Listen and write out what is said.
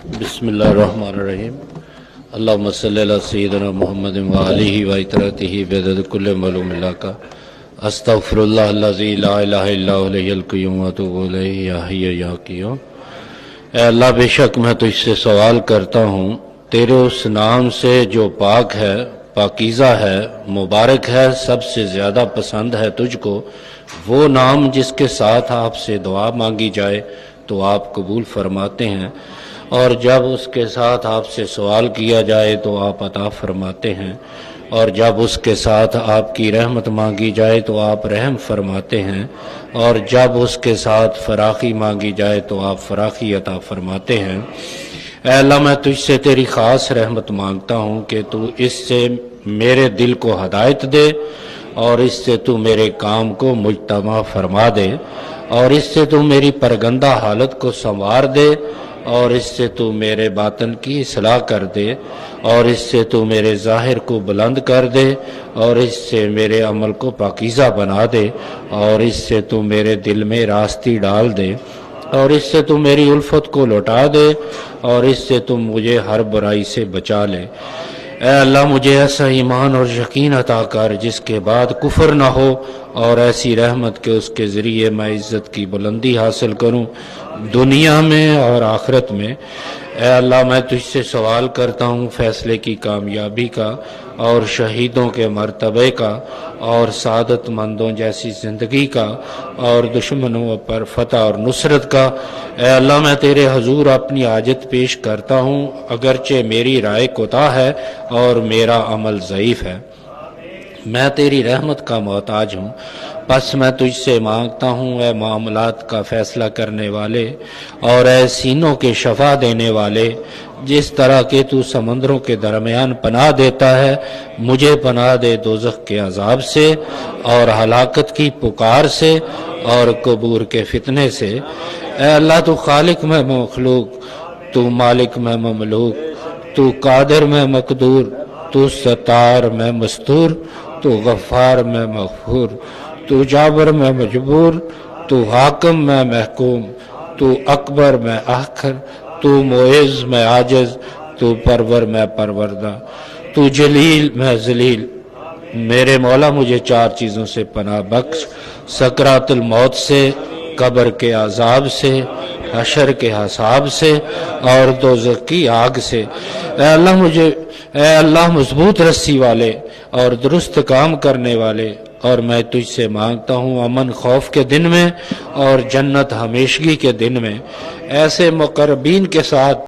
بسم اللہ الرحمن الرحیم اللہم صلی علی سیدنا محمد وآلہ وإطرتہ بعدد کل معلوم لک استغفر اللہ الذی لا الہ الا هو الحی القیوم واتوب الیہ یا حی یا قیوم۔ اے اللہ، بے شک میں تجھ سے سوال کرتا ہوں تیرے اس نام سے جو پاک ہے، پاکیزہ ہے، مبارک ہے، سب سے زیادہ پسند ہے تجھ کو، وہ نام جس کے ساتھ آپ سے دعا مانگی جائے تو آپ قبول فرماتے ہیں، اور جب اس کے ساتھ آپ سے سوال کیا جائے تو آپ عطا فرماتے ہیں، اور جب اس کے ساتھ آپ کی رحمت مانگی جائے تو آپ رحم فرماتے ہیں، اور جب اس کے ساتھ فراخی مانگی جائے تو آپ فراخی عطا فرماتے ہیں۔ اے اللہ، میں تجھ سے تیری خاص رحمت مانگتا ہوں کہ تو اس سے میرے دل کو ہدایت دے، اور اس سے تو میرے کام کو مجتمع فرما دے، اور اس سے تو میری پرگندہ حالت کو سنوار دے، اور اس سے تو میرے باطن کی اصلاح کر دے، اور اس سے تو میرے ظاہر کو بلند کر دے، اور اس سے میرے عمل کو پاکیزہ بنا دے، اور اس سے تو میرے دل میں راستی ڈال دے، اور اس سے تو میری الفت کو لوٹا دے، اور اس سے تو مجھے ہر برائی سے بچا لے۔ اے اللہ، مجھے ایسا ایمان اور یقین عطا کر جس کے بعد کفر نہ ہو، اور ایسی رحمت کہ اس کے ذریعے میں عزت کی بلندی حاصل کروں دنیا میں اور آخرت میں۔ اے اللہ، میں تجھ سے سوال کرتا ہوں فیصلے کی کامیابی کا، اور شہیدوں کے مرتبے کا، اور سعادت مندوں جیسی زندگی کا، اور دشمنوں پر فتح اور نصرت کا۔ اے اللہ، میں تیرے حضور اپنی حاجت پیش کرتا ہوں، اگرچہ میری رائے کوتاہ ہے اور میرا عمل ضعیف ہے۔ میں تیری رحمت کا محتاج ہوں، بس میں تجھ سے مانگتا ہوں اے معاملات کا فیصلہ کرنے والے، اور اے سینوں کے شفا دینے والے، جس طرح کہ تو سمندروں کے درمیان پناہ دیتا ہے، مجھے پناہ دے دوزخ کے عذاب سے، اور ہلاکت کی پکار سے، اور قبور کے فتنے سے۔ اے اللہ، تو خالق میں مخلوق، تو مالک میں مملوک، تو قادر میں مقدور، تو ستار میں مستور، تو غفار میں مغفور، تو جابر میں مجبور، تو حاکم میں محکوم، تو اکبر میں آخر، تو معز میں عاجز، تو پرور میں پروردہ، تو جلیل میں ذلیل۔ میرے مولا، مجھے چار چیزوں سے پناہ بخش: سکرات الموت سے، قبر کے عذاب سے، حشر کے حساب سے، اور دوزخ کی آگ سے۔ اے اللہ مضبوط رسی والے اور درست کام کرنے والے، اور میں تجھ سے مانگتا ہوں امن خوف کے دن میں اور جنت ہمیشگی کے دن میں ایسے مقربین کے ساتھ